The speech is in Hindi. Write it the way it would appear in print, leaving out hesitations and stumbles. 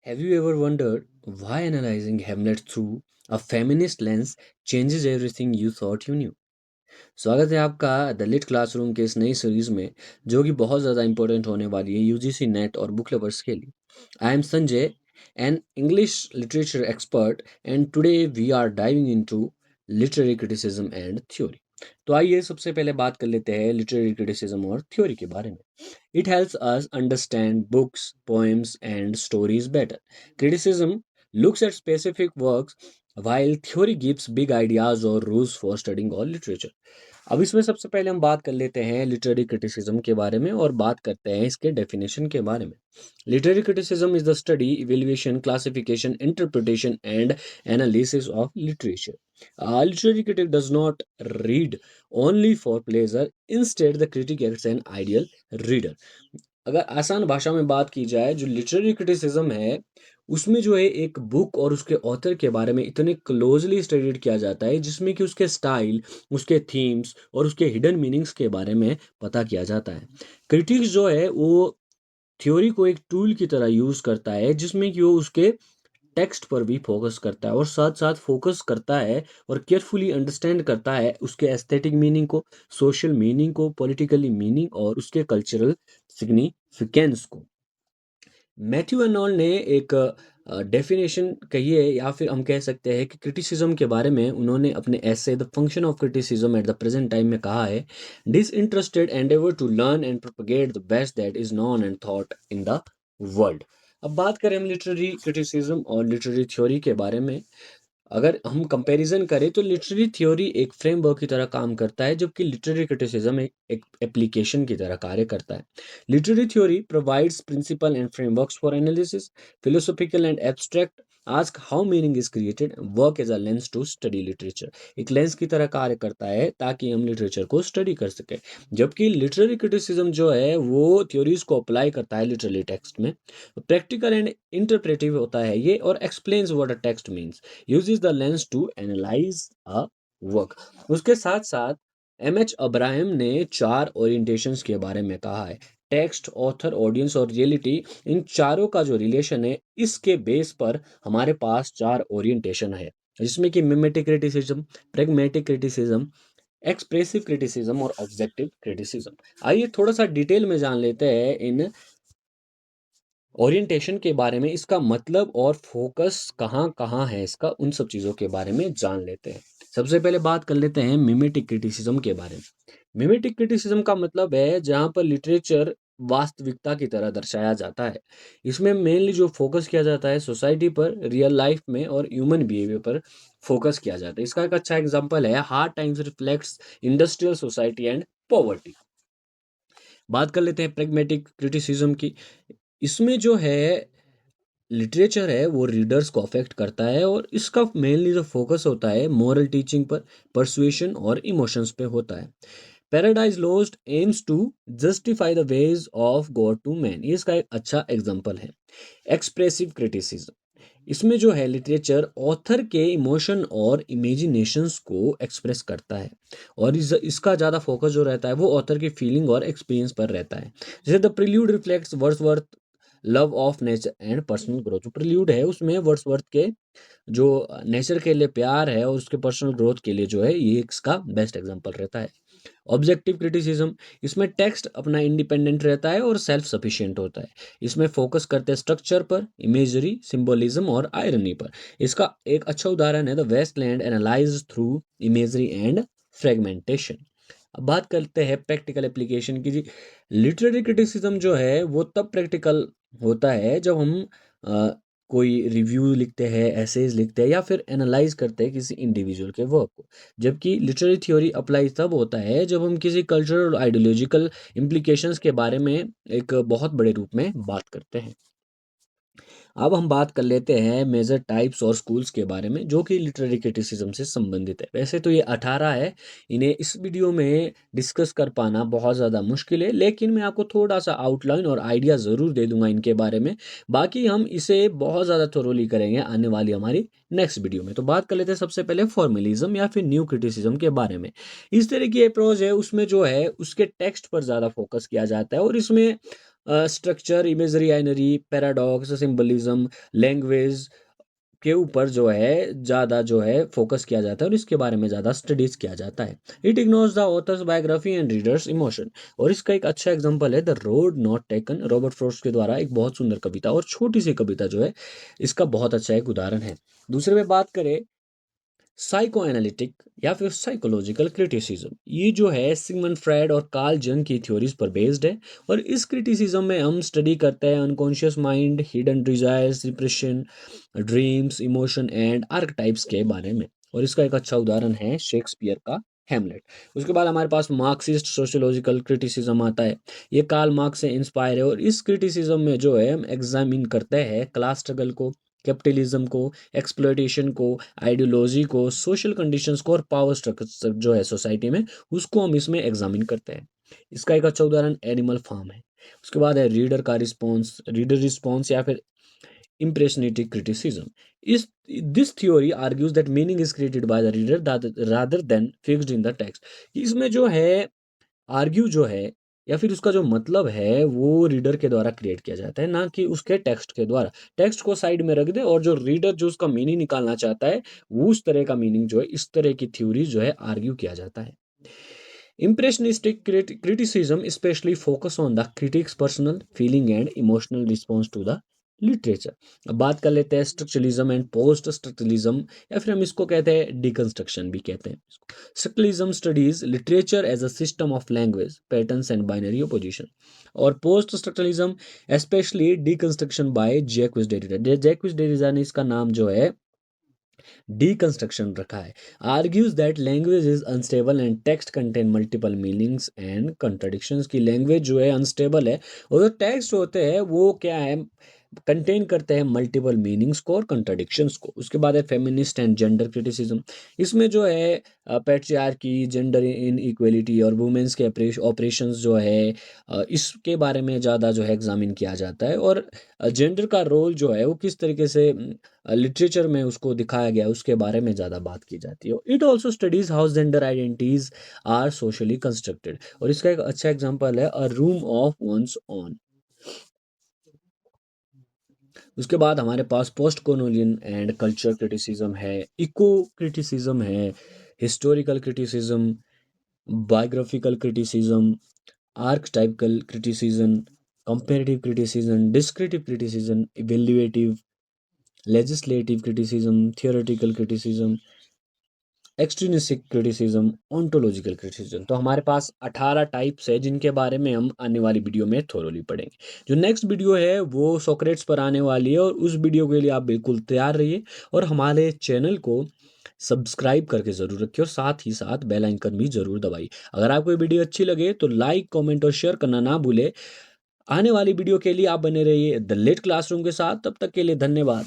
Have you ever wondered why analyzing Hamlet through a feminist lens changes everything you thought you knew? स्वागत है आपका द लिट क्लासरूम के इस नई सीरीज में जो कि बहुत ज़्यादा इंपॉर्टेंट होने वाली है यूजीसी नेट और बुक लवर्स के लिए। I am Sanjay, an English literature expert, and today we are diving into literary criticism and theory. तो आइए सबसे पहले बात कर लेते हैं लिटरेरी क्रिटिसिज्म और थ्योरी के बारे में। It helps us understand books, poems and stories better. Criticism looks at specific works while theory gives big ideas or rules for studying all literature। अब इसमें सबसे पहले हम बात कर लेते हैं लिटरेरी क्रिटिसिज्म के बारे में और बात करते हैं इसके डेफिनेशन के बारे में। Literary criticism is the study, evaluation, classification, interpretation and analysis of literature. Literary critic does not read only for pleasure. Instead, the critic acts an ideal reader। अगर आसान भाषा में बात की जाए, जो लिटरेरी क्रिटिसिज्म है उसमें जो है एक बुक और उसके ऑथर के बारे में इतने क्लोजली स्टडीड किया जाता है जिसमें कि उसके स्टाइल, उसके थीम्स और उसके हिडन मीनिंग्स के बारे में पता किया जाता है। क्रिटिक्स जो है वो थ्योरी को एक टूल की तरह यूज़ करता है जिसमें कि वो उसके टेक्स्ट पर भी फोकस करता है और साथ साथ फोकस करता है और केयरफुली अंडरस्टैंड करता है उसके एस्थेटिक मीनिंग को, सोशल मीनिंग को, पॉलिटिकली मीनिंग और उसके कल्चरल सिग्निफिकेंस को। मैथ्यू एनॉल ने एक डेफिनेशन कही है, या फिर हम कह सकते हैं कि क्रिटिसिज्म के बारे में उन्होंने अपने essay the function of criticism at the present time में कहा है, disinterested endeavour to learn and propagate the best that is known and thought in the world. अब बात करें हम लिटरेरी क्रिटिसिज्म और लिटरेरी थ्योरी के बारे में, अगर हम कंपैरिजन करें तो लिटरेरी थ्योरी एक फ्रेमवर्क की तरह काम करता है जबकि लिटरेरी क्रिटिसिज्म एक एप्लीकेशन की तरह कार्य करता है। Literary theory provides principle and frameworks for analysis, philosophical and abstract ask how meaning is created, work as a lens to study literature. एक लेंस की तरह कार्य करता है ताकि हम लिटरेचर को स्टडी कर सकें। जबकि लिटरेरी क्रिटिसिज्म जो है वो थ्योरीज को अप्लाई करता है लिटरेरी टेक्स्ट में। प्रैक्टिकल एंड इंटरप्रेटिव होता है ये और explains what a text means, uses the lens to analyze a work। उसके साथ साथ एम एच अब्राहम ने 4 ओरिएंटेशंस के बारे में कहा है। टेक्स्ट, ऑथर, ऑडियंस और रियलिटी, इन चारों का जो रिलेशन है इसके बेस पर हमारे पास 4 ओरिएंटेशन है जिसमें कि mimetic criticism, pragmatic criticism, expressive criticism और ऑब्जेक्टिव क्रिटिसिज्म। आइए थोड़ा सा डिटेल में जान लेते हैं इन ओरिएंटेशन के बारे में, इसका मतलब और फोकस कहाँ कहाँ है इसका, उन सब चीज़ों के बारे में जान लेते हैं। सबसे पहले बात कर लेते हैं मिमेटिक क्रिटिसिज्म के बारे में। मिमेटिक क्रिटिसिज्म का मतलब है जहाँ पर लिटरेचर वास्तविकता की तरह दर्शाया जाता है। इसमें मेनली जो फोकस किया जाता है सोसाइटी पर, रियल लाइफ में और ह्यूमन बिहेवियर पर फोकस किया जाता है। इसका एक अच्छा एग्जांपल है hard times reflects industrial society and poverty. बात कर लेते हैं प्रेगमेटिक क्रिटिसिज्म की। इसमें जो है लिटरेचर है वो रीडर्स को अफेक्ट करता है और इसका मेनली जो फोकस होता है मॉरल टीचिंग पर, परसुएशन और इमोशंस पे होता है। Paradise Lost aims to justify the ways of God to man, ये इसका एक अच्छा एग्जांपल है। एक्सप्रेसिव क्रिटिसिज्म, इसमें जो है लिटरेचर ऑथर के इमोशन और इमेजिनेशंस को एक्सप्रेस करता है और इसका ज़्यादा फोकस जो रहता है वो ऑथर की फीलिंग और एक्सपीरियंस पर रहता है। जैसे the prelude reflects Wordsworth love of nature and personal growth. जो प्रिल्यूड है उसमें वर्ड्सवर्थ के जो नेचर के लिए प्यार है और उसके पर्सनल ग्रोथ के लिए जो है ये इसका बेस्ट एग्जांपल रहता है। ऑब्जेक्टिव क्रिटिसिज्म, इसमें टेक्स्ट अपना इंडिपेंडेंट रहता है और सेल्फ सफिशिएंट होता है। इसमें फोकस करते हैं स्ट्रक्चर पर, इमेजरी, सिंबोलिज्म और आयरनी पर। इसका एक अच्छा उदाहरण है the wasteland analyse through imagery and fragmentation. अब बात करते हैं प्रैक्टिकल एप्लीकेशन की जी। लिटरेरी क्रिटिसिज्म जो है वो तब प्रैक्टिकल होता है जब हम अ, कोई रिव्यू लिखते हैं, एसेज लिखते हैं या फिर एनालाइज करते हैं किसी इंडिविजुअल के वर्क को। जबकि लिटरेरी थ्योरी अप्लाई तब होता है जब हम किसी कल्चरल और आइडियोलॉजिकल इम्प्लीकेशंस के बारे में एक बहुत बड़े रूप में बात करते हैं। अब हम बात कर लेते हैं मेजर टाइप्स और स्कूल्स के बारे में जो कि लिटरेरी क्रिटिसिज्म से संबंधित है। वैसे तो ये 18 है, इन्हें इस वीडियो में डिस्कस कर पाना बहुत ज़्यादा मुश्किल है, लेकिन मैं आपको थोड़ा सा आउटलाइन और आइडिया ज़रूर दे दूंगा इनके बारे में। बाकी हम इसे बहुत ज़्यादा थोरोली करेंगे आने वाली हमारी नेक्स्ट वीडियो में। तो बात कर लेते हैं सबसे पहले फॉर्मलिज्म या फिर न्यू क्रिटिसिज्म के बारे में। इस तरह की अप्रोच है उसमें जो है उसके टेक्स्ट पर ज़्यादा फोकस किया जाता है और इसमें स्ट्रक्चर, इमेजरी, आइनरी, पैराडॉक्स, सिंबलिज्म, लैंग्वेज के ऊपर जो है ज़्यादा जो है फोकस किया जाता है और इसके बारे में ज़्यादा स्टडीज किया जाता है। It ignores the author's biography and readers emotion. और इसका एक अच्छा एग्जांपल है the road not taken, Robert Frost के द्वारा एक बहुत सुंदर कविता और छोटी सी कविता जो है इसका बहुत अच्छा एक उदाहरण है। दूसरे में बात करें साइको एनालिटिक या फिर साइकोलॉजिकल क्रिटिसिज्म, ये जो है सिगमंड फ्रायड और कार्ल जंग की थ्योरीज पर बेस्ड है। और इस क्रिटिसिज्म में हम स्टडी करते हैं unconscious mind, hidden desires, depression, dreams, emotion and archetypes के बारे में। और इसका एक अच्छा उदाहरण है शेक्सपियर का हेमलेट। उसके बाद हमारे पास मार्क्सिस्ट सोशियोलॉजिकल क्रिटिसिज्म आता है। ये कार्ल मार्क्स से इंस्पायर है और इस क्रिटिसिज्म में जो है हम एग्जामिन करते हैं क्लास स्ट्रगल को, कैपिटलिज्म को, एक्सप्लॉयटेशन को, आइडियोलॉजी को, सोशल कंडीशंस को और पावर स्ट्रक्चर जो है सोसाइटी में, उसको हम इसमें एग्जामिन करते हैं। इसका एक अच्छा उदाहरण एनिमल फार्म है। उसके बाद है रीडर रिस्पॉन्स या फिर impressionistic criticism. Is this theory argues that meaning is created by the reader rather than fixed in the text. इसमें जो है आर्ग्यू जो है या फिर उसका जो मतलब है वो रीडर के द्वारा क्रिएट किया जाता है, ना कि उसके टेक्स्ट के द्वारा। टेक्स्ट को साइड में रख दे और जो रीडर जो उसका मीनिंग निकालना चाहता है वो उस तरह का मीनिंग जो है इस तरह की थ्योरी जो है आर्ग्यू किया जाता है। Impressionistic criticism especially focus on the critic's personal feeling and emotional response to the literature. अब बात कर लेते हैं स्ट्रक्चरलिज्म एंड पोस्ट स्ट्रक्चरलिज्म, या फिर हम इसको कहते हैं डिकंस्ट्रक्शन भी कहते हैं। Structuralism studies literature as a system of language patterns and binary opposition. और post structuralism specially deconstruction by Jacques Derrida. Jacques Derrida ने इसका नाम जो है deconstruction रखा है। argues that language is unstable and text contain multiple meanings and contradictions, की लैंग्वेज जो है अनस्टेबल है और जो टेक्स्ट होते हैं वो क्या है कंटेन करते हैं मल्टीपल मीनिंग्स को और कंट्राडिक्शंस को। उसके बाद है फेमिनिस्ट एंड जेंडर क्रिटिसिज्म। इसमें जो है पैट्रियार्की, जेंडर इन इक्वलिटी और वुमेन्स के ऑपरेशंस जो है इसके बारे में ज़्यादा जो है एग्जामिन किया जाता है। और जेंडर का रोल जो है वो किस तरीके से लिटरेचर में उसको दिखाया गया उसके बारे में ज़्यादा बात की जाती है। It also studies how gender identities are socially constructed. और इसका एक अच्छा एग्जाम्पल है a room of one's own. उसके बाद हमारे पास post colonial and culture criticism है, इको क्रिटिसिज्म है, historical criticism, biographical criticism, archetypical criticism, comparative criticism, descriptive criticism, evaluative, legislative criticism, theoretical criticism, extrinsic criticism, ontological criticism. तो हमारे पास 18 टाइप्स है जिनके बारे में हम आने वाली वीडियो में थोरोली पढ़ेंगे। जो नेक्स्ट वीडियो है वो सोक्रेट्स पर आने वाली है और उस वीडियो के लिए आप बिल्कुल तैयार रहिए और हमारे चैनल को सब्सक्राइब करके ज़रूर रखिए और साथ ही साथ बेल आइकन भी ज़रूर दबाइए। अगर आपको ये वीडियो अच्छी लगे तो लाइक, कमेंट और शेयर करना ना भूले। आने वाली वीडियो के लिए आप बने रहिए द लेट क्लासरूम के साथ। तब तक के लिए धन्यवाद।